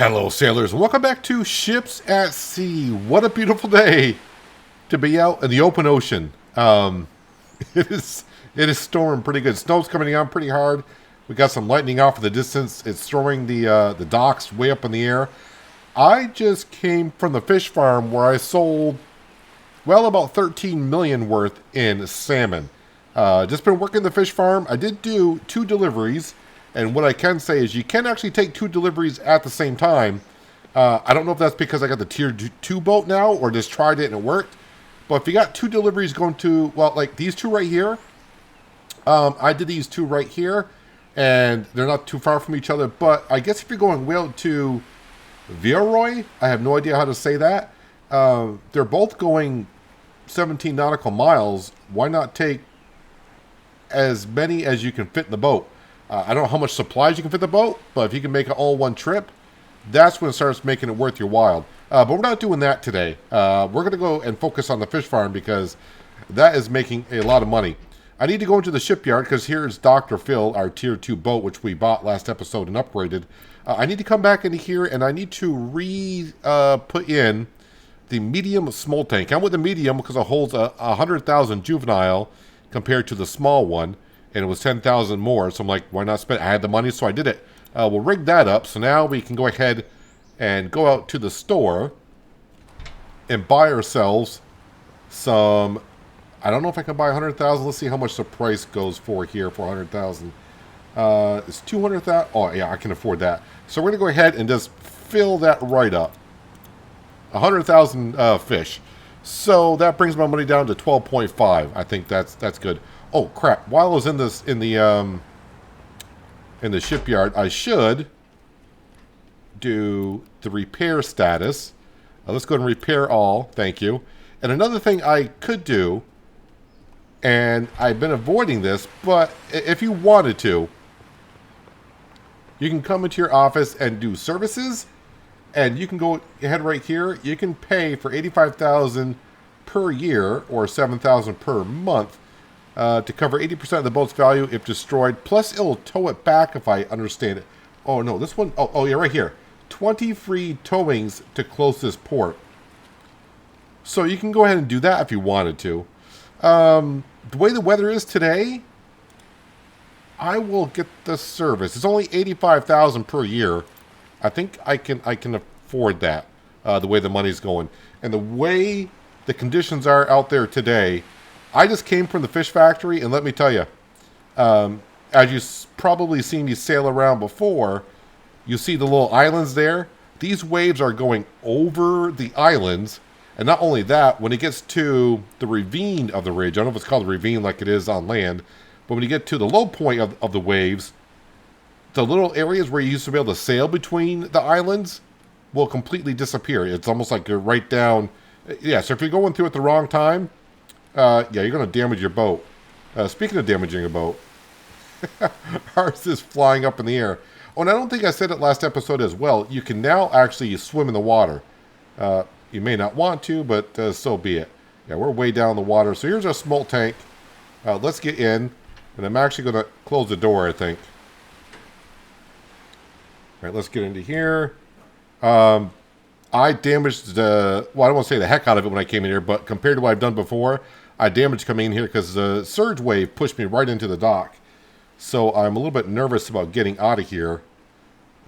Hello, sailors, and welcome back to Ships at Sea. What a beautiful day to be out in the open ocean. It is storming pretty good. Snow's coming down pretty hard. We got some lightning off in the distance. It's throwing the docks way up in the air. I just came from the fish farm where I sold, well, about 13 million worth in salmon. Just been working the fish farm. I did do 2 deliveries. And what I can say is you can actually take 2 deliveries at the same time. I don't know if that's because I got the tier 2 boat now or just tried it and it worked. But if you got 2 deliveries going to, well, like these 2 right here. I did these 2 right here. And they're not too far from each other. But I guess if you're going way out to Villeroy, I have no idea how to say that. They're both going 17 nautical miles. Why not take as many as you can fit in the boat? I don't know how much supplies you can fit in the boat, but if you can make it all one trip, that's when it starts making it worth your while. But we're not doing that today. We're going to go and focus on the fish farm because that is making a lot of money. I need to go into the shipyard because here's Dr. Phil, our tier 2 boat, which we bought last episode and upgraded. I need to come back into here and I need to put in the medium smolt tank. I'm with the medium because it holds 100,000 juvenile compared to the small one. And it was 10,000 more, so I'm like, why not spend? I had the money, so I did it. We'll rig that up, so now we can go ahead and go out to the store and buy ourselves some. I don't know if I can buy 100,000. Let's see how much the price goes for here for 100,000. It's 200,000. Oh yeah, I can afford that. So we're gonna go ahead and just fill that right up. 100,000 fish. So that brings my money down to 12.5. I think that's good. Oh crap! While I was in the shipyard, I should do the repair status. Let's go and repair all. Thank you. And another thing I could do, and I've been avoiding this, but if you wanted to, you can come into your office and do services, and you can go ahead right here. You can pay for 85,000 per year or 7,000 per month. To cover 80% of the boat's value if destroyed. Plus, it'll tow it back if I understand it. Oh, no, this one. Oh, yeah, right here. 20 free towings to closest port. So you can go ahead and do that if you wanted to. The way the weather is today, I will get the service. It's only 85,000 per year. I think I can afford that. The way the money's going, and the way the conditions are out there today. I just came from the fish factory, and let me tell you, as you've probably seen me sail around before, you see the little islands there. These waves are going over the islands, and not only that, when it gets to the ravine of the ridge, I don't know if it's called a ravine like it is on land, but when you get to the low point of the waves, the little areas where you used to be able to sail between the islands will completely disappear. It's almost like you're right down. Yeah, so if you're going through at the wrong time, yeah, you're going to damage your boat. Speaking of damaging a boat, ours is flying up in the air. Oh, and I don't think I said it last episode as well. You can now actually swim in the water. You may not want to, but so be it. Yeah, we're way down the water. So here's our smolt tank. Let's get in. And I'm actually going to close the door, I think. All right, let's get into here. I damaged well, I don't want to say the heck out of it when I came in here, but compared to what I've done before, I damaged coming in here because the surge wave pushed me right into the dock. So I'm a little bit nervous about getting out of here.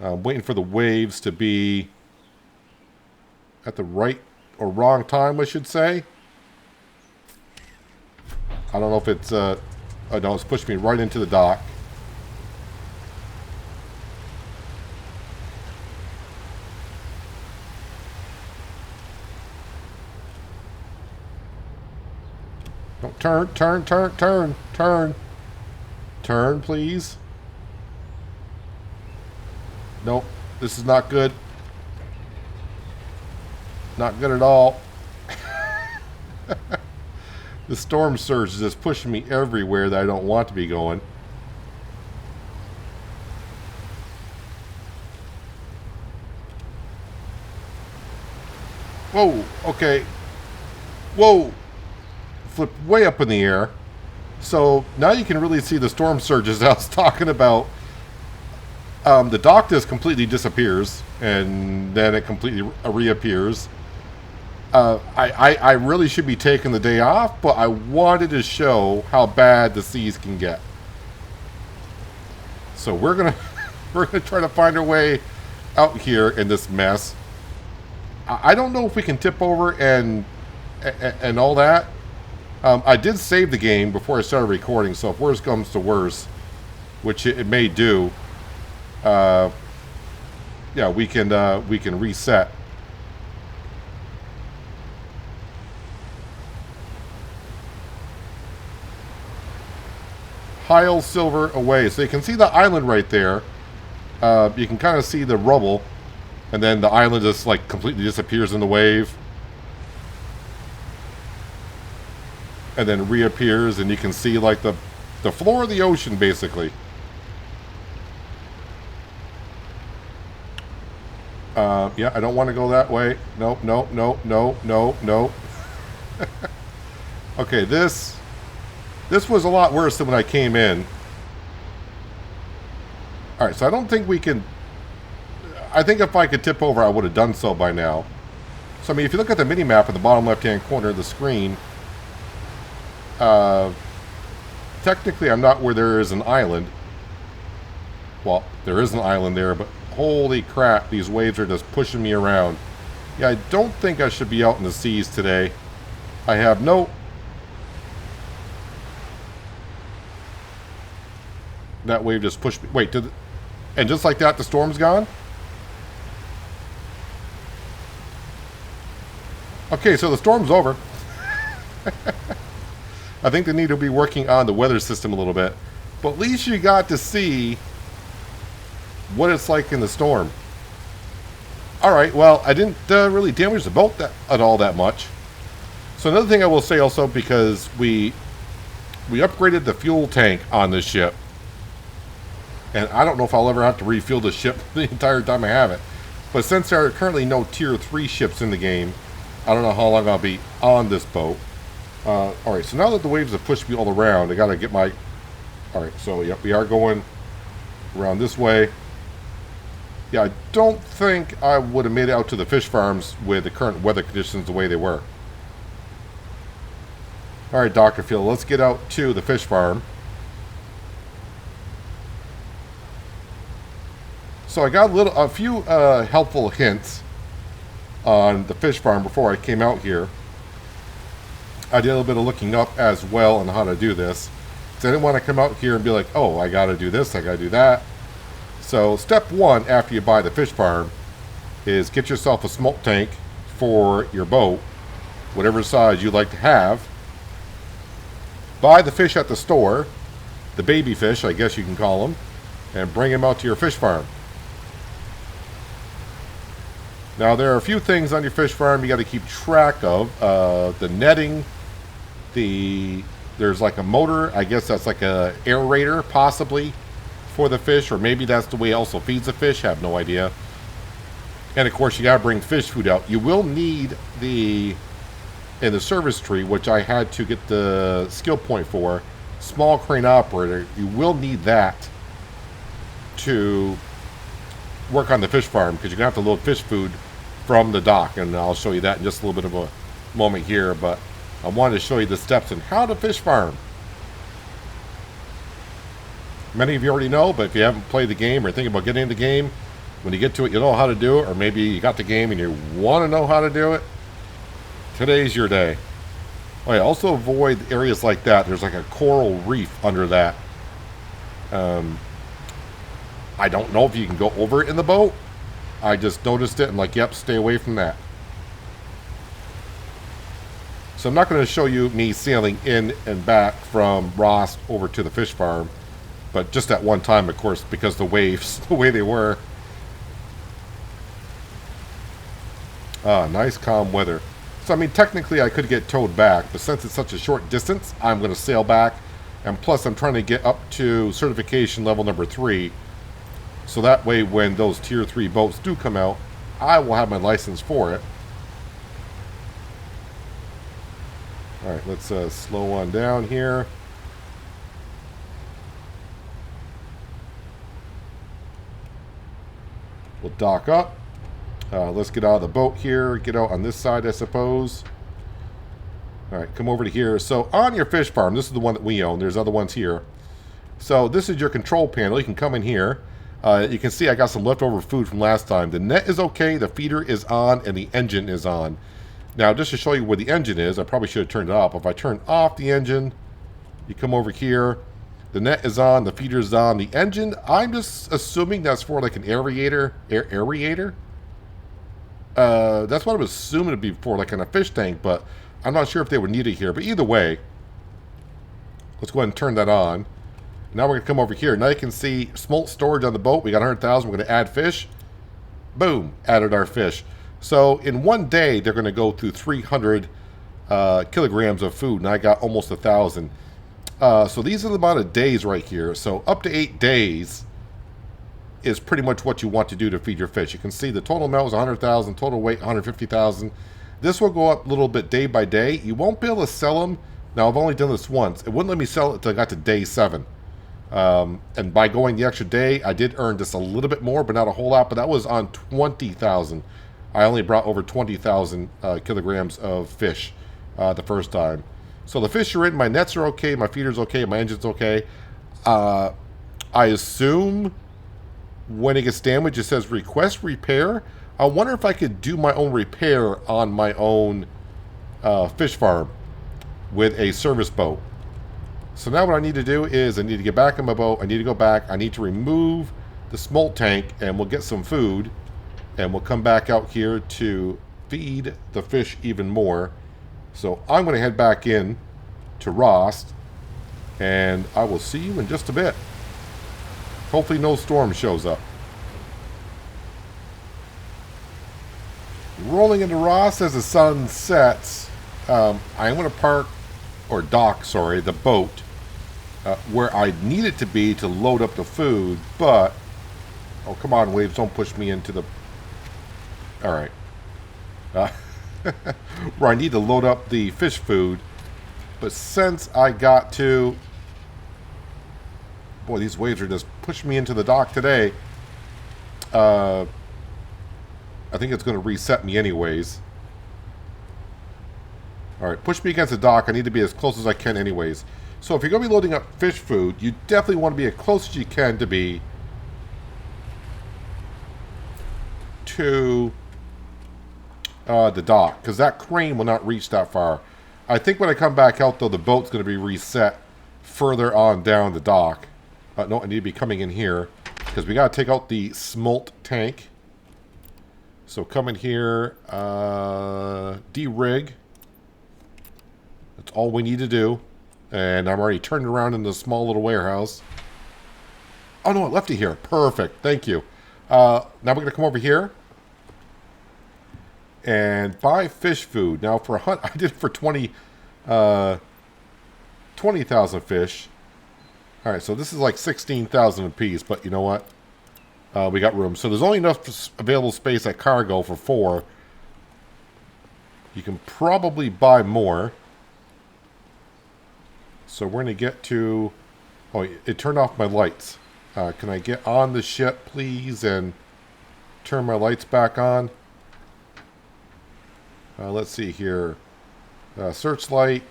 I'm waiting for the waves to be at the right or wrong time, I should say. I don't know if it's, oh no, it's pushed me right into the dock. Turn, turn, turn, turn, turn. Turn, please. Nope, this is not good. Not good at all. The storm surge is just pushing me everywhere that I don't want to be going. Whoa, okay. Whoa. Flipped way up in the air. So now you can really see the storm surges I was talking about The dock just completely disappears, and then it completely reappears. I really should be taking the day off, but I wanted to show how bad the seas can get. So we're gonna we're gonna try to find our way out here in this mess. I don't know if we can tip over and all that. I did save the game before I started recording, so if worse comes to worse, which it may do, yeah, we can reset. Pile silver away. So you can see the island right there. You can kind of see the rubble, and then the island just like completely disappears in the wave, and then reappears, and you can see like the floor of the ocean basically. Yeah, I don't want to go that way. Nope, nope, nope, nope, nope, nope. Okay, this was a lot worse than when I came in. Alright, so I don't think we can... I think if I could tip over, I would have done so by now. So, I mean, if you look at the mini-map in the bottom left-hand corner of the screen, technically I'm not where there is an island. Well, there is an island there, but holy crap, these waves are just pushing me around. Yeah, I don't think I should be out in the seas today. I have no... That wave just pushed me. Wait, and just like that, the storm's gone? Okay, so the storm's over. I think they need to be working on the weather system a little bit. But at least you got to see what it's like in the storm. Alright, well, I didn't really damage the boat at all that much. So another thing I will say also, because we upgraded the fuel tank on this ship. And I don't know if I'll ever have to refuel the ship the entire time I have it. But since there are currently no Tier 3 ships in the game, I don't know how long I'll be on this boat. Alright, so now that the waves have pushed me all around, I gotta get my... Alright, so yep, we are going around this way. Yeah, I don't think I would have made it out to the fish farms with the current weather conditions the way they were. Alright, Dr. Phil, let's get out to the fish farm. So I got a few helpful hints on the fish farm before I came out here. I did a little bit of looking up as well on how to do this. So I didn't want to come out here and be like, oh, I got to do this, I got to do that. So step one after you buy the fish farm is get yourself a smoke tank for your boat, whatever size you'd like to have. Buy the fish at the store, the baby fish, I guess you can call them, and bring them out to your fish farm. Now, there are a few things on your fish farm you got to keep track of. The netting, there's like a motor. I guess that's like a aerator, possibly, for the fish. Or maybe that's the way it also feeds the fish. I have no idea. And, of course, you got to bring fish food out. You will need in the service tree, which I had to get the skill point for, small crane operator. You will need that to work on the fish farm, because you're going to have to load fish food from the dock, and I'll show you that in just a little bit of a moment here. But I wanted to show you the steps in how to fish farm. Many of you already know, but if you haven't played the game or thinking about getting into the game, when you get to it, you know how to do it, or maybe you got the game and you want to know how to do it, today's your day. Oh yeah, also avoid areas like that. There's like a coral reef under that. I don't know if you can go over it in the boat. I just noticed it and like, yep, stay away from that. So I'm not going to show you me sailing in and back from Ross over to the fish farm, but just at one time, of course, because the waves, the way they were. Nice calm weather. So I mean, technically I could get towed back, but since it's such a short distance, I'm going to sail back. And plus I'm trying to get up to certification level number 3. So that way, when those Tier 3 boats do come out, I will have my license for it. Alright, let's slow on down here. We'll dock up. Let's get out of the boat here. Get out on this side, I suppose. All right, come over to here. So on your fish farm, this is the one that we own. There's other ones here. So this is your control panel. You can come in here. You can see I got some leftover food from last time. The net is okay, the feeder is on, and the engine is on. Now, just to show you where the engine is, I probably should have turned it off. If I turn off the engine, you come over here. The net is on, the feeder is on. The engine, I'm just assuming that's for like an aerator. Aerator? That's what I was assuming it'd be for, like in a fish tank, but I'm not sure if they would need it here. But either way, let's go ahead and turn that on. Now we're going to come over here. Now you can see smolt storage on the boat. We got 100,000. We're going to add fish. Boom, added our fish. So in one day, they're going to go through 300 kilograms of food, and I got almost 1,000. So these are the amount of days right here. So up to 8 days is pretty much what you want to do to feed your fish. You can see the total amount was 100,000, total weight 150,000. This will go up a little bit day by day. You won't be able to sell them. Now, I've only done this once. It wouldn't let me sell it until I got to day 7. And by going the extra day, I did earn just a little bit more, but not a whole lot. But that was on 20,000. I only brought over 20,000 kilograms of fish the first time. So the fish are in. My nets are okay. My feeder's okay. My engine's okay. I assume when it gets damaged, it says request repair. I wonder if I could do my own repair on my own fish farm with a service boat. So now what I need to do is I need to get back on my boat. I need to go back. I need to remove the smolt tank, and we'll get some food. And we'll come back out here to feed the fish even more. So I'm going to head back in to Rost, and I will see you in just a bit. Hopefully no storm shows up. Rolling into Rost as the sun sets. I'm going to park, or dock, sorry, the boat where I need it to be to load up the food, but... Oh, come on, waves, don't push me into the... Alright. Where I need to load up the fish food. But since I got to... Boy, these waves are just pushing me into the dock today. I think it's going to reset me anyways. Alright, push me against the dock. I need to be as close as I can anyways. So if you're going to be loading up fish food, you definitely want to be as close as you can to be to the dock, because that crane will not reach that far. I think when I come back out, though, the boat's going to be reset further on down the dock. No, I need to be coming in here, because we got to take out the smolt tank. So come in here, de-rig. That's all we need to do. And I'm already turned around in the small little warehouse. Oh, no, I left it here. Perfect. Thank you. Now we're going to come over here and buy fish food. Now for I did it for 20,000 fish. All right, so this is like 16,000 apiece, but you know what? We got room. So there's only enough available space at cargo for 4. You can probably buy more. So we're going to get to... Oh, it turned off my lights. Can I get on the ship, please, and turn my lights back on? Let's see here. Searchlight,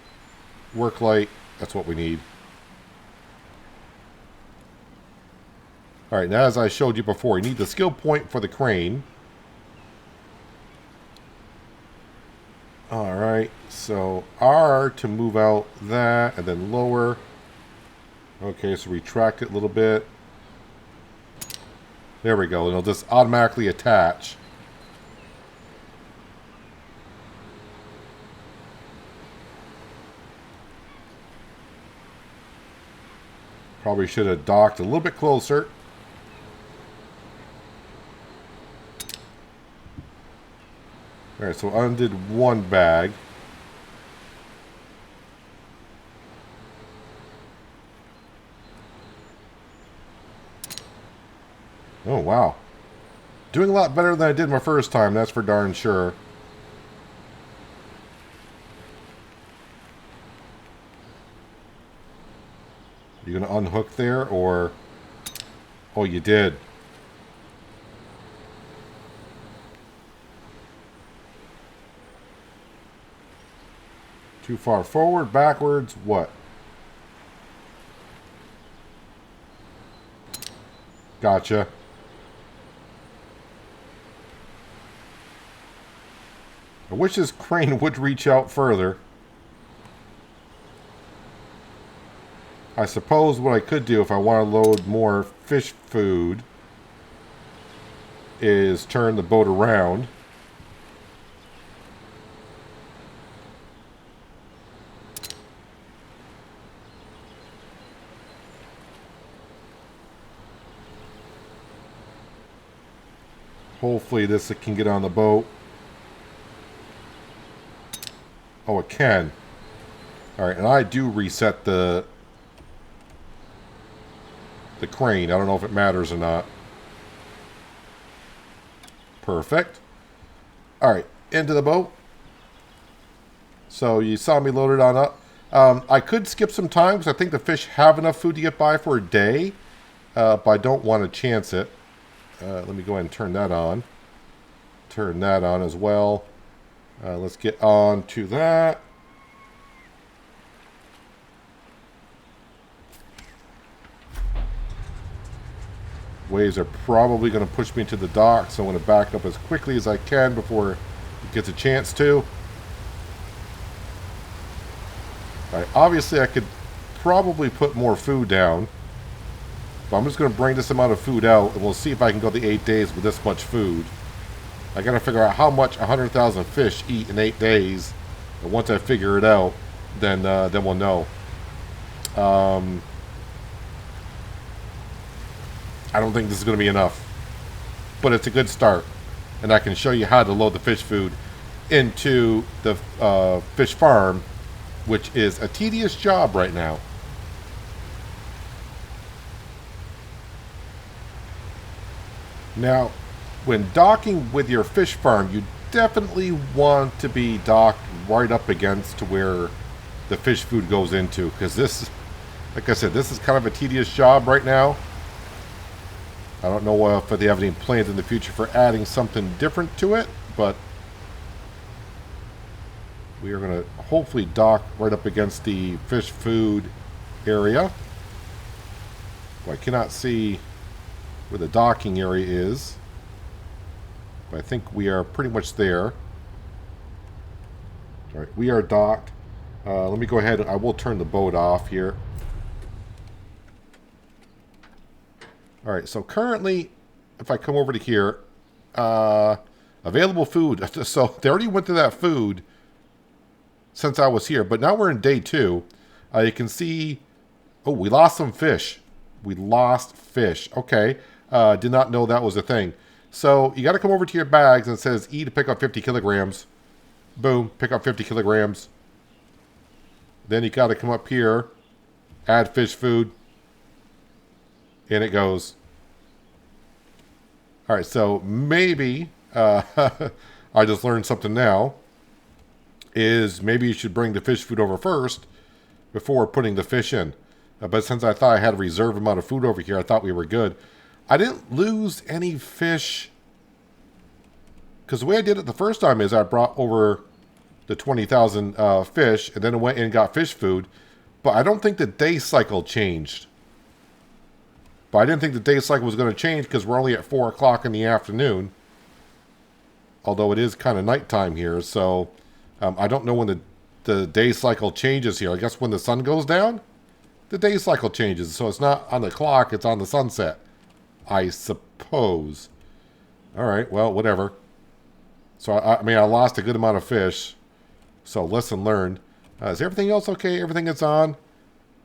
work light. That's what we need. All right, now as I showed you before, you need the skill point for the crane. All right, so R to move out that, and then lower. Okay, so retract it a little bit. There we go. It'll just automatically attach. Probably should have docked a little bit closer. Alright, so undid one bag. Oh, wow. Doing a lot better than I did my first time, that's for darn sure. You gonna unhook there, or... Oh, you did. Too far forward, backwards, what? Gotcha. I wish this crane would reach out further. I suppose what I could do if I want to load more fish food is turn the boat around. Hopefully this can get on the boat. Oh, it can. Alright, and I do reset the crane. I don't know if it matters or not. Perfect. Alright, into the boat. So you saw me load it on up. I could skip some time because I think the fish have enough food to get by for a day. But I don't want to chance it. Let me go ahead and turn that on. Turn that on as well. Let's get on to that. Waves are probably going to push me to the dock, so I'm going to back up as quickly as I can before it gets a chance to. Right, obviously, I could probably put more food down. But I'm just going to bring this amount of food out, and we'll see if I can go the 8 days with this much food. I got to figure out how much 100,000 fish eat in 8 days. And once I figure it out, then we'll know. I don't think this is going to be enough. But it's a good start. And I can show you how to load the fish food into the fish farm, which is a tedious job right now. Now, when docking with your fish farm, you definitely want to be docked right up against to where the fish food goes into. Because this, like I said, this is kind of a tedious job right now. I don't know if they have any plans in the future for adding something different to it, but we are going to hopefully dock right up against the fish food area. Well, I cannot see where the docking area is, but I think we are pretty much there. All right, we are docked. Let me go ahead. I will turn the boat off here. All right, so currently, if I come over to here, available food. So they already went to that food since I was here, but now we're in day 2. You can see, oh, we lost some fish. We lost fish. Okay, did not know that was a thing. So you got to come over to your bags and it says E to pick up 50 kilograms. Boom, pick up 50 kilograms. Then you got to come up here, add fish food. And it goes. All right, so maybe I just learned something now. Is maybe you should bring the fish food over first before putting the fish in. But since I thought I had a reserve amount of food over here, I thought we were good. I didn't lose any fish. Because the way I did it the first time is I brought over the 20,000 fish. And then I went in and got fish food. But I don't think the day cycle changed. But I didn't think the day cycle was going to change because we're only at 4 o'clock in the afternoon. Although it is kind of nighttime here. So I don't know when the day cycle changes here. I guess when the sun goes down, the day cycle changes. So it's not on the clock, it's on the sunset, I suppose. All right, well, whatever. So, I mean, I lost a good amount of fish. So lesson learned. Is everything else okay? Everything is on?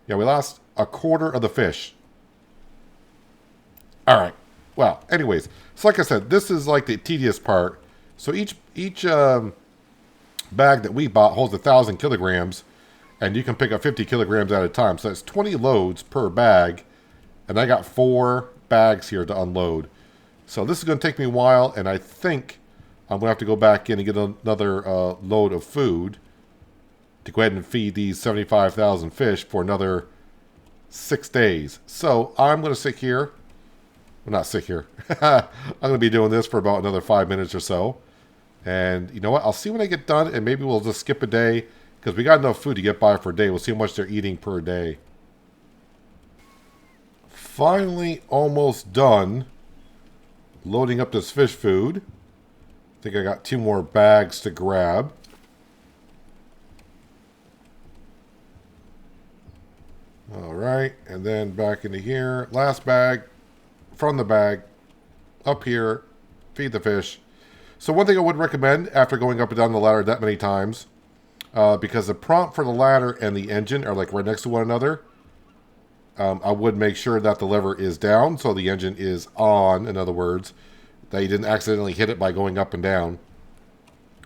Yeah, we lost a quarter of the fish. All right. Well, anyways, so like I said, this is like the tedious part. So each bag that we bought holds 1,000 kilograms, and you can pick up 50 kilograms at a time. So that's 20 loads per bag, and I got 4 bags here to unload. So this is going to take me a while, and I think I'm going to have to go back in and get another load of food to go ahead and feed these 75,000 fish for another 6 days. So I'm going to sit here. Well, not sit here. I'm going to be doing this for about another 5 minutes or so. And you know what? I'll see when I get done, and maybe we'll just skip a day Because we got enough food to get by for a day. We'll see how much they're eating per day. Finally, almost done loading up this fish food. I think I got 2 more bags to grab. Alright, and then back into here. Last bag, from the bag, up here, feed the fish. So one thing I would recommend after going up and down the ladder that many times, because the prompt for the ladder and the engine are like right next to one another, I would make sure that the lever is down so the engine is on, in other words, that you didn't accidentally hit it by going up and down.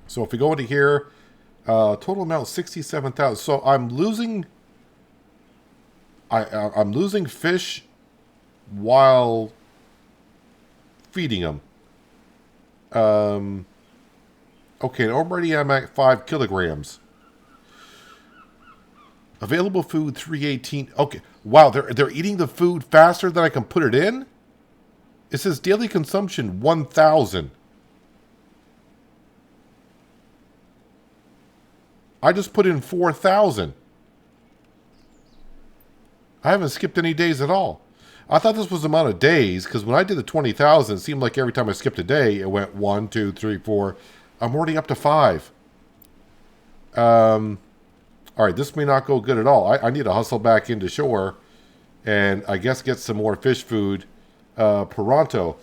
So if we go into here, total amount 67,000. So I'm losing... I'm losing fish while feeding them. Okay, already I'm at 5 kilograms. Available food 318. Okay, wow, they're eating the food faster than I can put it in? It says daily consumption 1,000. I just put in 4,000. I haven't skipped any days at all. I thought this was the amount of days, because when I did the 20,000, it seemed like every time I skipped a day, it went 1, 2, 3, 4. I'm already up to 5. All right, this may not go good at all. I need to hustle back into shore and I guess get some more fish food pronto.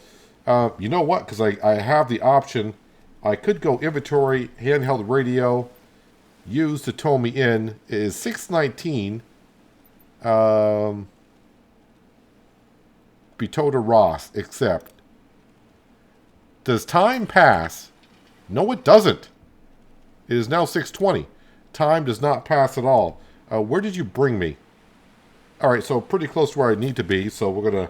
You know what? Because I have the option. I could go inventory, handheld radio, use to tow me in. It is 619. Be towed to Ross, except does time pass? No, it doesn't. It is now 6:20. Time does not pass at all. Where did you bring me? All right, so pretty close to where I need to be. So we're gonna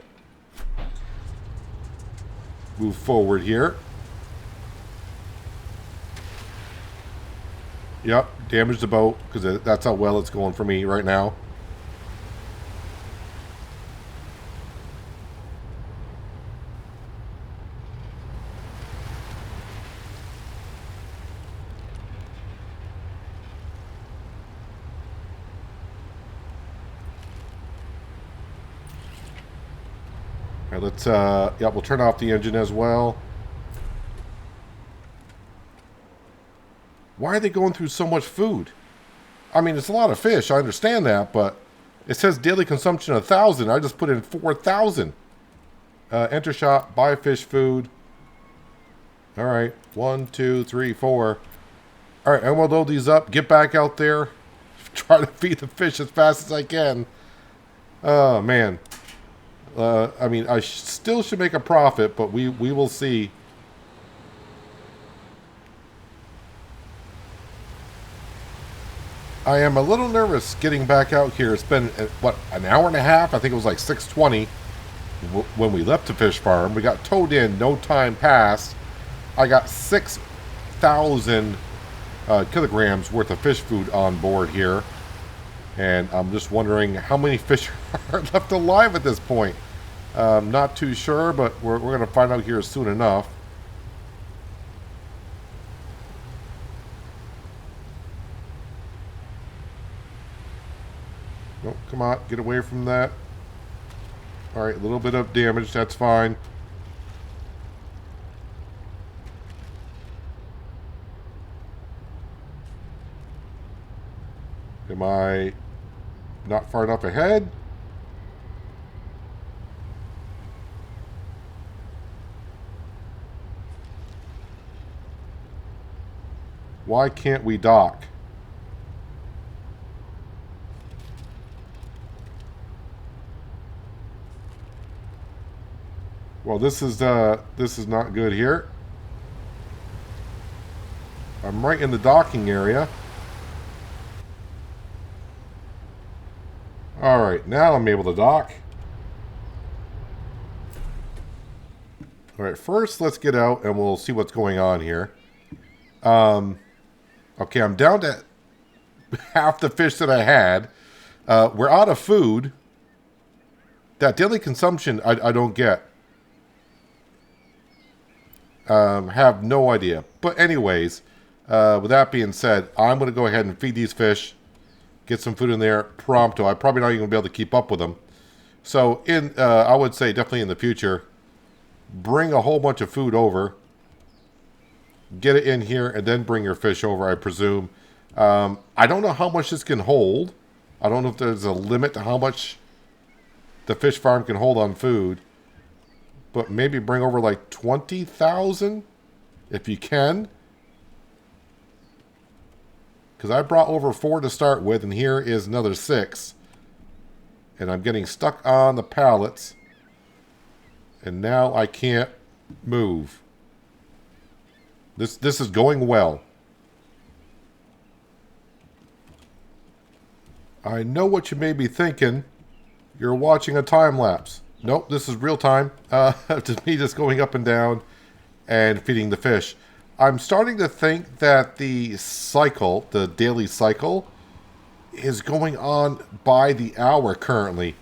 move forward here. Yep, damage the boat because that's how well it's going for me right now. All right, let's, yeah, we'll turn off the engine as well. Why are they going through so much food? I mean, it's a lot of fish, I understand that, but it says daily consumption 1,000. I just put in 4,000. Enter shop, buy fish food. All right, 1, 2, 3, 4. All right, and we'll load these up, get back out there, try to feed the fish as fast as I can. Oh, man. I mean, I still should make a profit, but we will see. I am a little nervous getting back out here. It's been, what, an hour and a half? I think it was like 6:20 when we left the fish farm. We got towed in, no time passed. I got 6,000 kilograms worth of fish food on board here. And I'm just wondering how many fish are left alive at this point. Not too sure, but we're going to find out here soon enough. Oh, come on, get away from that. All right, a little bit of damage, that's fine. Am I not far enough ahead? Why can't we dock? Well, this is not good here. I'm right in the docking area. All right, now I'm able to dock. All right, first let's get out and we'll see what's going on here. Okay, I'm down to half the fish that I had. We're out of food. That daily consumption, I don't get. Have no idea. But anyways, With that being said, I'm going to go ahead and feed these fish, get some food in there prompto. I'm probably not even going to be able to keep up with them. So I would say definitely in the future, bring a whole bunch of food over, get it in here, and then bring your fish over, I presume. I don't know how much this can hold. I don't know if there's a limit to how much the fish farm can hold on food. But maybe bring over like 20,000 if you can. Because I brought over 4 to start with, and here is another 6. And I'm getting stuck on the pallets. And now I can't move. This is going well. I know what you may be thinking. You're watching a time lapse. Nope, this is real time. Just me just going up and down and feeding the fish. I'm starting to think that the cycle, the daily cycle, is going on by the hour currently.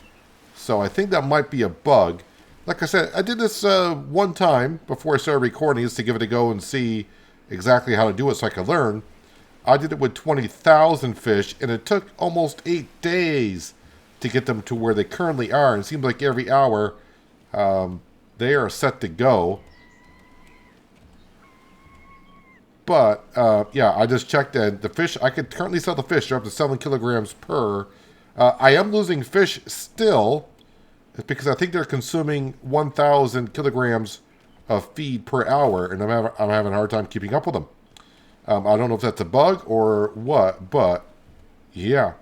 So I think that might be a bug. Like I said, I did this one time before I started recording just to give it a go and see exactly how to do it so I could learn. I did it with 20,000 fish, and it took almost 8 days to get them to where they currently are. And it seems like every hour they are set to go. But, yeah, I just checked, and the fish, I could currently sell the fish. They're up to 7 kilograms per. I am losing fish still. It's because I think they're consuming 1,000 kilograms of feed per hour, and I'm having a hard time keeping up with them. I don't know if that's a bug or what, but, yeah.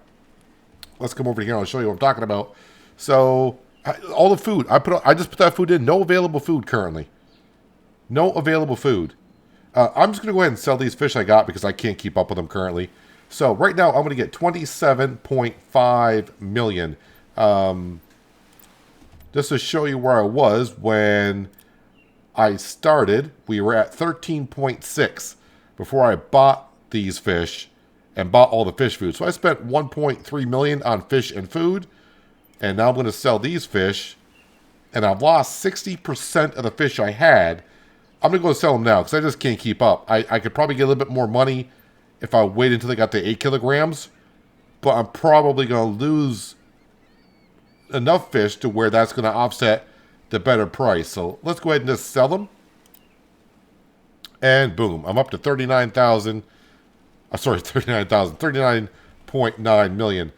Let's come over here and I'll show you what I'm talking about. So, all the food, I just put that food in. No available food currently. No available food. I'm just going to go ahead and sell these fish I got because I can't keep up with them currently. So, right now, I'm going to get 27.5 million. Just to show you where I was when I started, we were at 13.6 before I bought these fish and bought all the fish food. So I spent 1.3 million on fish and food, and now I'm going to sell these fish, and I've lost 60% of the fish I had. I'm going to go sell them now because I just can't keep up. I could probably get a little bit more money if I wait until they got to 8 kilograms, but I'm probably going to lose enough fish to where that's going to offset the better price. So let's go ahead and just sell them. And boom, I'm up to 39,000. Sorry, 39,000. 39.9 million.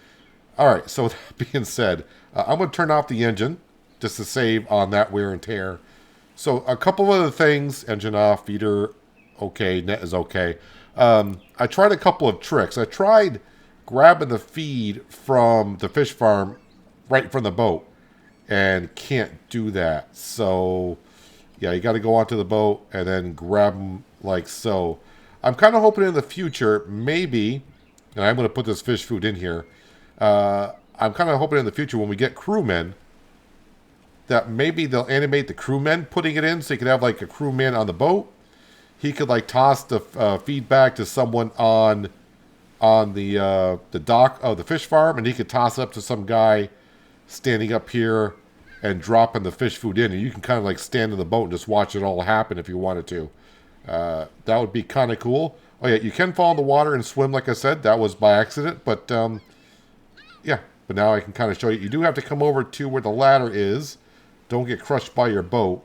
All right, so with that being said, I'm going to turn off the engine just to save on that wear and tear. So a couple of other things. Engine off, feeder okay, net is okay. I tried a couple of tricks. I tried grabbing the feed from the fish farm right from the boat and can't do that. So yeah, you got to go onto the boat and then grab them like so. I'm kind of hoping in the future, maybe, and I'm going to put this fish food in here, I'm kind of hoping in the future when we get crewmen, that maybe they'll animate the crewmen putting it in, so you could have like a crewman on the boat. He could like toss the feed back to someone on the dock of the fish farm, and he could toss it up to some guy standing up here and dropping the fish food in, and you can kind of like stand in the boat and just watch it all happen if you wanted to. That would be kind of cool. Oh yeah, you can fall in the water and swim, like I said. That was by accident, but yeah. But now I can kind of show you. You do have to come over to where the ladder is. Don't get crushed by your boat.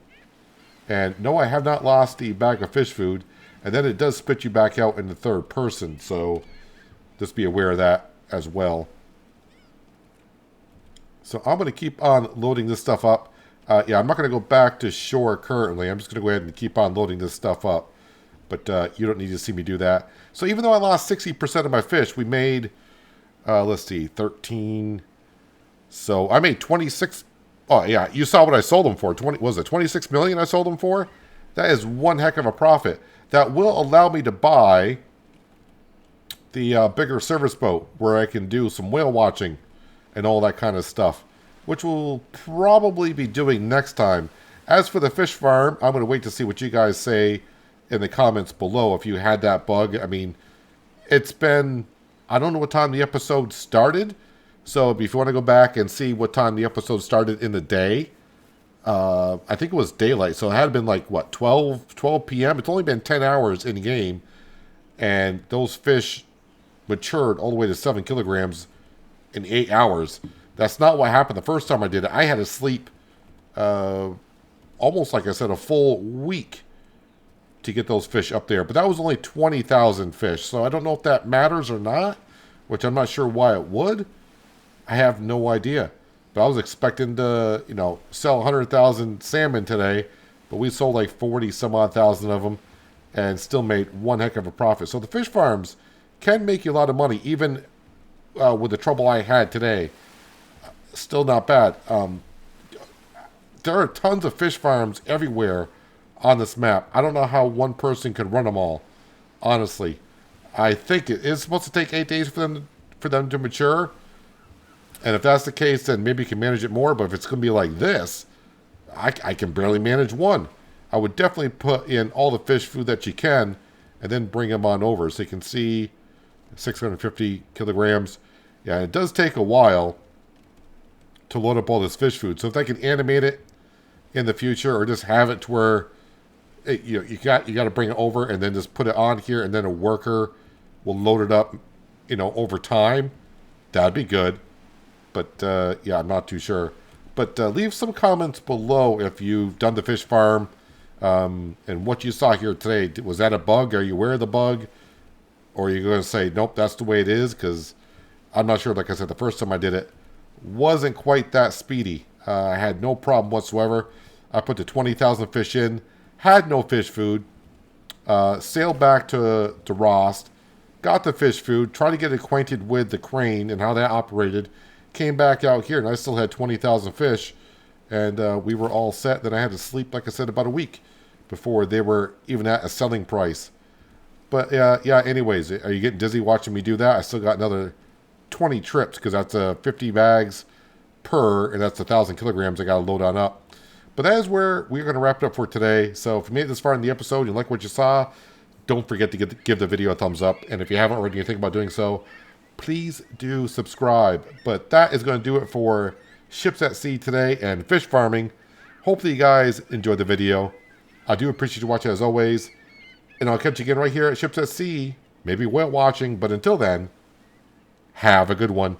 And no, I have not lost the bag of fish food. And then it does spit you back out in the third person, so just be aware of that as well. So I'm going to keep on loading this stuff up. Yeah, I'm not going to go back to shore currently. I'm just going to go ahead and keep on loading this stuff up. But you don't need to see me do that. So even though I lost 60% of my fish, we made, let's see, 13. So I made 26. Oh, yeah, you saw what I sold them for. Was it 26 million I sold them for? That is one heck of a profit. That will allow me to buy the bigger service boat where I can do some whale watching and all that kind of stuff, which we'll probably be doing next time. As for the fish farm, I'm going to wait to see what you guys say in the comments below if you had that bug. I mean, it's been, I don't know what time the episode started, so if you want to go back and see what time the episode started in the day, I think it was daylight, so it had been like, what, 12 p.m.? It's only been 10 hours in-game, and those fish matured all the way to 7 kilograms in 8 hours. That's not what happened the first time I did it. I had to sleep almost, like I said, a full week to get those fish up there. But that was only 20,000 fish. So I don't know if that matters or not, which I'm not sure why it would. I have no idea. But I was expecting to, sell 100,000 salmon today, but we sold like 40 some odd thousand of them and still made one heck of a profit. So the fish farms can make you a lot of money, even with the trouble I had today. Still not bad. There are tons of fish farms everywhere on this map. I don't know how one person could run them all, honestly. I think it is supposed to take 8 days for them to mature. And if that's the case, then maybe you can manage it more. But if it's going to be like this, I can barely manage one. I would definitely put in all the fish food that you can and then bring them on over. So you can see 650 kilograms. Yeah, it does take a while to load up all this fish food. So if they can animate it in the future or just have it to where you got to bring it over and then just put it on here and then a worker will load it up, over time, that'd be good. But, yeah, I'm not too sure. But leave some comments below if you've done the fish farm and what you saw here today. Was that a bug? Are you aware of the bug? Or are you going to say, nope, that's the way it is? Because I'm not sure. Like I said, the first time I did it wasn't quite that speedy. I had no problem whatsoever. I put the 20,000 fish in, had no fish food, sailed back to Rost, got the fish food, tried to get acquainted with the crane and how that operated, came back out here, and I still had 20,000 fish, and we were all set. Then I had to sleep, like I said, about a week before they were even at a selling price. But, yeah, anyways, are you getting dizzy watching me do that? I still got another 20 trips, because that's 50 bags per, and that's 1,000 kilograms I got to load on up. But that is where we're going to wrap it up for today. So if you made it this far in the episode, you like what you saw, don't forget to give the video a thumbs up. And if you haven't already, you think about doing so, please do subscribe. But that is going to do it for Ships at Sea today and fish farming. Hopefully you guys enjoyed the video. I do appreciate you watching as always. And I'll catch you again right here at Ships at Sea. Maybe whale watching. But until then, have a good one.